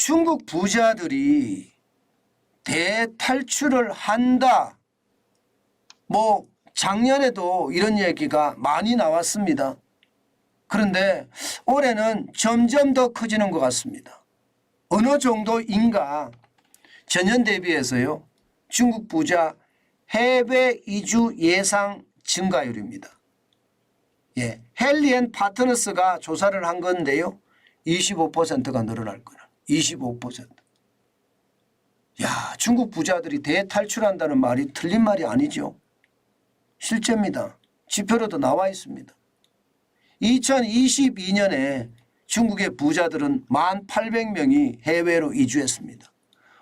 중국 부자들이 대탈출을 한다. 뭐 작년에도 이런 얘기가 많이 나왔습니다. 그런데 올해는 점점 더 커지는 것 같습니다. 어느 정도인가 전년 대비해서요. 중국 부자 해외 이주 예상 증가율입니다. 예, 헨리앤파트너스가 조사를 한 건데요. 25%가 늘어날 거라. 25%. 야, 중국 부자들이 대탈출한다는 말이 틀린 말이 아니죠. 실제입니다. 지표로도 나와 있습니다. 2022년에 중국의 부자들은 1,800명이 해외로 이주했습니다.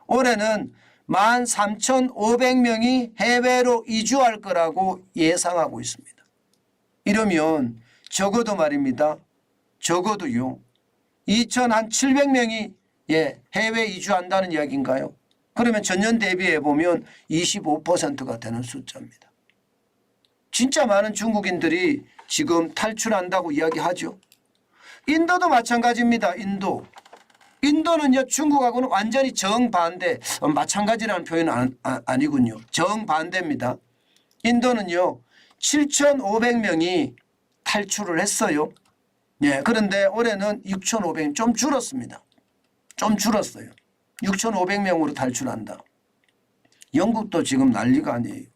올해는 13,500명이 해외로 이주할 거라고 예상하고 있습니다. 이러면 적어도 말입니다. 적어도요. 2,700명이 해외 이주한다는 이야기인가요? 그러면 전년 대비해 보면 25%가 되는 숫자입니다. 진짜 많은 중국인들이 지금 탈출한다고 이야기하죠. 인도도 마찬가지입니다. 인도는요 중국하고는 완전히 정반대, 마찬가지라는 표현은 아니군요. 정반대입니다. 인도는요 7,500명이 탈출을 했어요. 예, 그런데 올해는 6,500명 좀 줄었습니다. 좀 줄었어요. 6,500명으로 탈출한다. 영국도 지금 난리가 아니에요.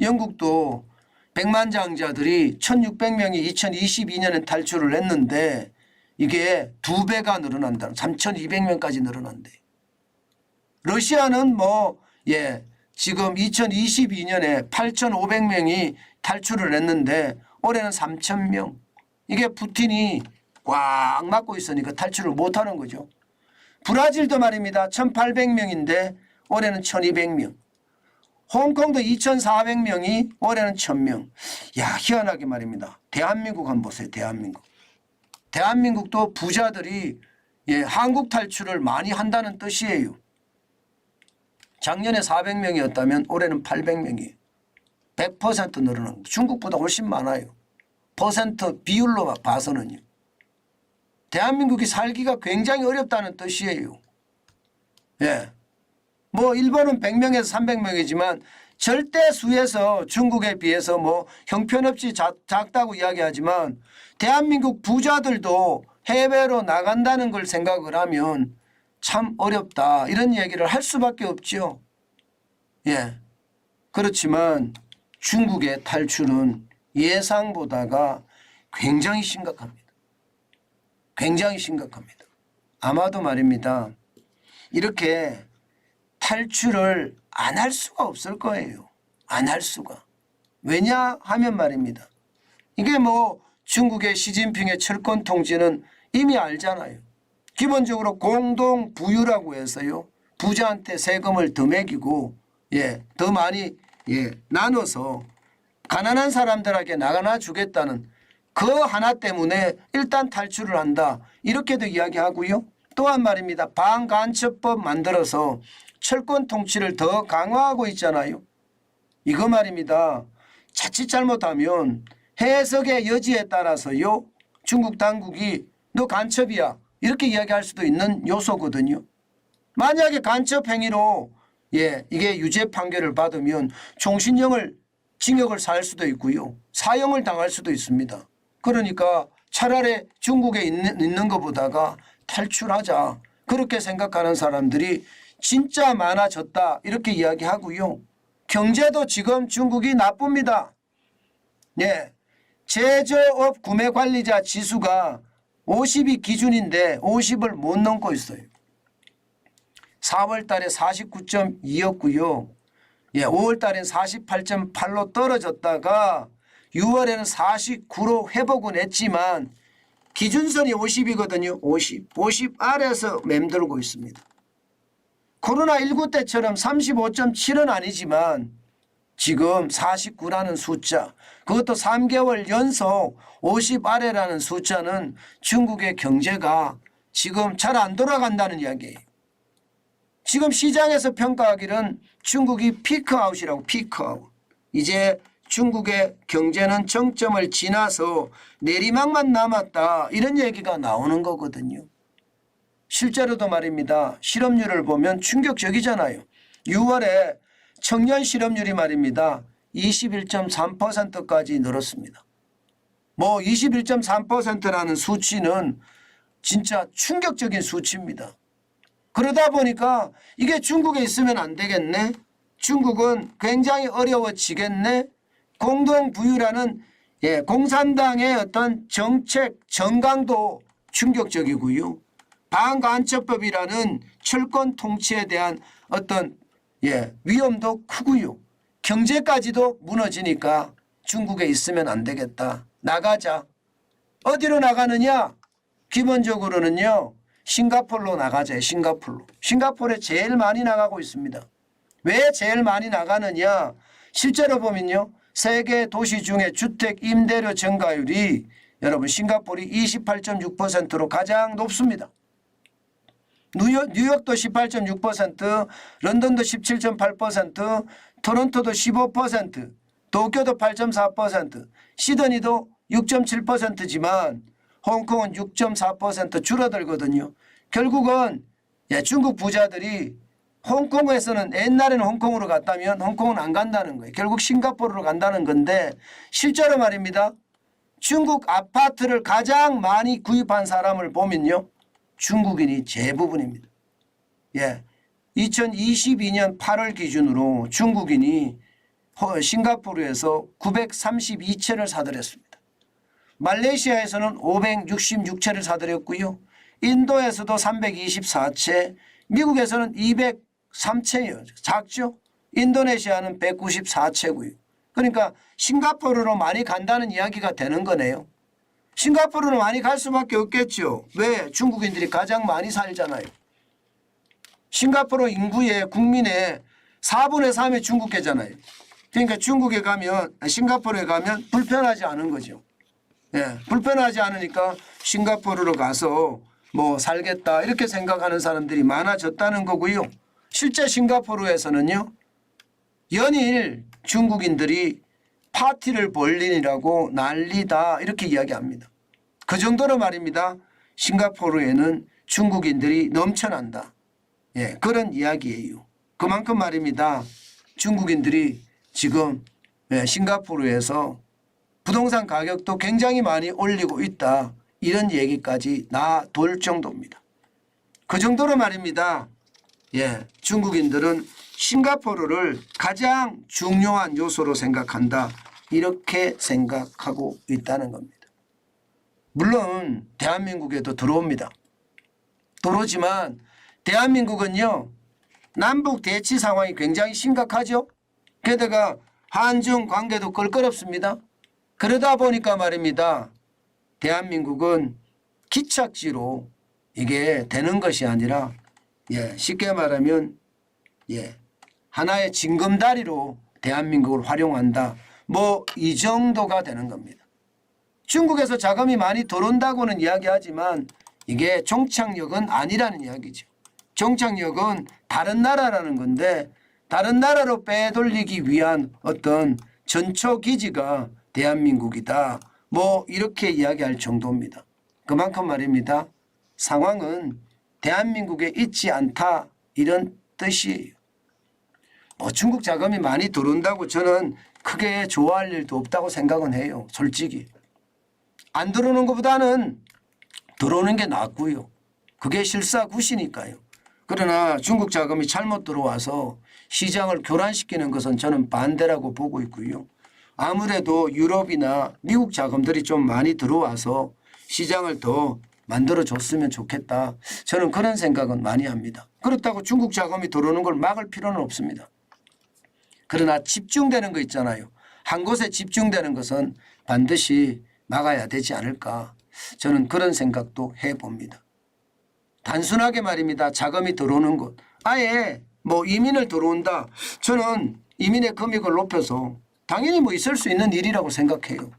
영국도 백만장자들이 1,600명이 2022년에 탈출을 했는데 이게 2배가 늘어난다. 3,200명까지 늘어난대. 러시아는 지금 2022년에 8,500명이 탈출을 했는데 올해는 3,000명. 이게 푸틴이 꽉 막고 있으니까 탈출을 못하는 거죠. 브라질도 말입니다. 1,800명인데 올해는 1,200명. 홍콩도 2,400명이 올해는 1,000명. 야, 희한하게 말입니다. 대한민국 한번 보세요. 대한민국도 부자들이 한국 탈출을 많이 한다는 뜻이에요. 작년에 400명이었다면 올해는 800명이에요. 100% 늘어난 거예요. 중국보다 훨씬 많아요. 퍼센트 비율로 봐서는요. 대한민국이 살기가 굉장히 어렵다는 뜻이에요. 예. 일본은 100명에서 300명이지만 절대 수에서 중국에 비해서 형편없이 작다고 이야기하지만 대한민국 부자들도 해외로 나간다는 걸 생각을 하면 참 어렵다. 이런 얘기를 할 수밖에 없죠. 예. 그렇지만 중국의 탈출은 예상보다가 굉장히 심각합니다. 굉장히 심각합니다. 아마도 말입니다. 이렇게 탈출을 안 할 수가 없을 거예요. 안 할 수가. 왜냐하면 말입니다. 이게 중국의 시진핑의 철권 통치는 이미 알잖아요. 기본적으로 공동부유라고 해서요. 부자한테 세금을 더 매기고 더 많이 나눠서 가난한 사람들에게 나가나 주겠다는 그 하나 때문에 일단 탈출을 한다. 이렇게도 이야기하고요. 또한 말입니다. 반간첩법 만들어서 철권 통치를 더 강화하고 있잖아요. 이거 말입니다. 자칫 잘못하면 해석의 여지에 따라서요. 중국 당국이 너 간첩이야. 이렇게 이야기할 수도 있는 요소거든요. 만약에 간첩 행위로 이게 유죄 판결을 받으면 종신형을 징역을 살 수도 있고요. 사형을 당할 수도 있습니다. 그러니까 차라리 중국에 있는 것보다가 탈출하자. 그렇게 생각하는 사람들이 진짜 많아졌다. 이렇게 이야기하고요. 경제도 지금 중국이 나쁩니다. 제조업 구매관리자 지수가 50이 기준인데 50을 못 넘고 있어요. 4월 달에 49.2였고요. 5월 달엔 48.8로 떨어졌다가 6월에는 49로 회복은 했지만 기준선이 50이거든요. 50 아래에서 맴돌고 있습니다. 코로나19 때처럼 35.7은 아니지만 지금 49라는 숫자, 그것도 3개월 연속 50 아래라는 숫자는 중국의 경제가 지금 잘 안 돌아간다는 이야기예요. 지금 시장에서 평가하기는 중국이 피크아웃이라고. 피크아웃. 이제 중국의 경제는 정점을 지나서 내리막만 남았다. 이런 얘기가 나오는 거거든요. 실제로도 말입니다. 실업률을 보면 충격적이잖아요. 6월에 청년 실업률이 말입니다. 21.3%까지 늘었습니다. 뭐 21.3%라는 수치는 진짜 충격적인 수치입니다. 그러다 보니까 이게 중국에 있으면 안 되겠네. 중국은 굉장히 어려워지겠네. 공동부유라는 공산당의 어떤 정책 정강도 충격적이고요. 반간첩법이라는 철권 통치에 대한 어떤 위험도 크고요. 경제까지도 무너지니까 중국에 있으면 안 되겠다. 나가자. 어디로 나가느냐? 기본적으로는요. 싱가포르로 나가자. 싱가포르로. 싱가포르에 제일 많이 나가고 있습니다. 왜 제일 많이 나가느냐? 실제로 보면요. 세계 도시 중에 주택 임대료 증가율이 여러분 싱가포르이 28.6%로 가장 높습니다. 뉴욕도 18.6%, 런던도 17.8%, 토론토도 15%, 도쿄도 8.4%, 시드니도 6.7%지만 홍콩은 6.4% 줄어들거든요. 결국은 중국 부자들이 홍콩에서는 옛날에는 홍콩으로 갔다면 홍콩은 안 간다는 거예요. 결국 싱가포르로 간다는 건데 실제로 말입니다. 중국 아파트를 가장 많이 구입한 사람을 보면요. 중국인이 대부분입니다. 2022년 8월 기준으로 중국인이 싱가포르에서 932채를 사들였습니다. 말레이시아에서는 566채를 사들였고요. 인도에서도 324채, 미국에서는 203채예요. 작죠? 인도네시아는 194채고요. 그러니까 싱가포르로 많이 간다는 이야기가 되는 거네요. 싱가포르로 많이 갈 수밖에 없겠죠. 왜? 중국인들이 가장 많이 살잖아요. 싱가포르 인구의 국민의 4분의 3이 중국계잖아요. 그러니까 중국에 가면 싱가포르에 가면 불편하지 않은 거죠. 불편하지 않으니까 싱가포르로 가서 뭐 살겠다 이렇게 생각하는 사람들이 많아졌다는 거고요. 실제 싱가포르에서는요. 연일 중국인들이 파티를 벌리느라고 난리다 이렇게 이야기합니다. 그 정도로 말입니다. 싱가포르에는 중국인들이 넘쳐난다. 그런 이야기예요. 그만큼 말입니다. 중국인들이 지금 싱가포르에서 부동산 가격도 굉장히 많이 올리고 있다. 이런 얘기까지 나돌 정도입니다. 그 정도로 말입니다. 중국인들은 싱가포르를 가장 중요한 요소로 생각한다. 이렇게 생각하고 있다는 겁니다. 물론 대한민국에도 들어옵니다. 들어오지만 대한민국은요. 남북 대치 상황이 굉장히 심각하죠. 게다가 한중 관계도 껄끄럽습니다. 그러다 보니까 말입니다. 대한민국은 기착지로 이게 되는 것이 아니라 쉽게 말하면 하나의 징검다리로 대한민국을 활용한다. 뭐 이 정도가 되는 겁니다. 중국에서 자금이 많이 들어온다고는 이야기하지만 이게 종착역은 아니라는 이야기죠. 종착역은 다른 나라라는 건데 다른 나라로 빼돌리기 위한 어떤 전초기지가 대한민국이다. 뭐 이렇게 이야기할 정도입니다. 그만큼 말입니다. 상황은 대한민국에 있지 않다 이런 뜻이에요. 중국 자금이 많이 들어온다고 저는 크게 좋아할 일도 없다고 생각은 해요. 솔직히. 안 들어오는 것보다는 들어오는 게 낫고요. 그게 실사구시니까요. 그러나 중국 자금이 잘못 들어와서 시장을 교란시키는 것은 저는 반대라고 보고 있고요. 아무래도 유럽이나 미국 자금들이 좀 많이 들어와서 시장을 더 만들어줬으면 좋겠다. 저는 그런 생각은 많이 합니다. 그렇다고 중국 자금이 들어오는 걸 막을 필요는 없습니다. 그러나 집중되는 거 있잖아요. 한 곳에 집중되는 것은 반드시 막아야 되지 않을까. 저는 그런 생각도 해봅니다. 단순하게 말입니다. 자금이 들어오는 것. 아예 뭐 이민을 들어온다. 저는 이민의 금액을 높여서 당연히 뭐 있을 수 있는 일이라고 생각해요.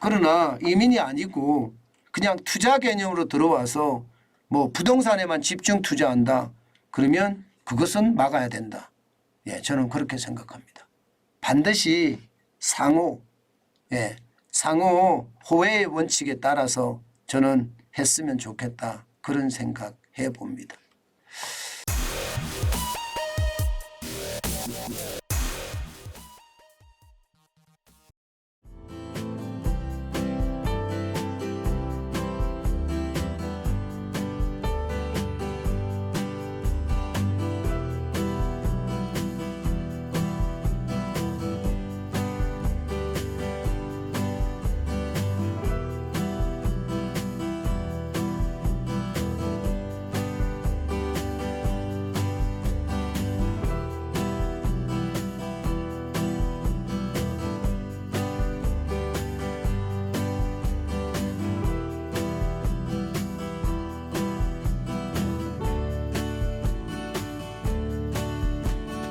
그러나 이민이 아니고 그냥 투자 개념으로 들어와서 뭐 부동산에만 집중 투자한다. 그러면 그것은 막아야 된다. 저는 그렇게 생각합니다. 반드시 상호 호혜의 원칙에 따라서 저는 했으면 좋겠다. 그런 생각해 해봅니다.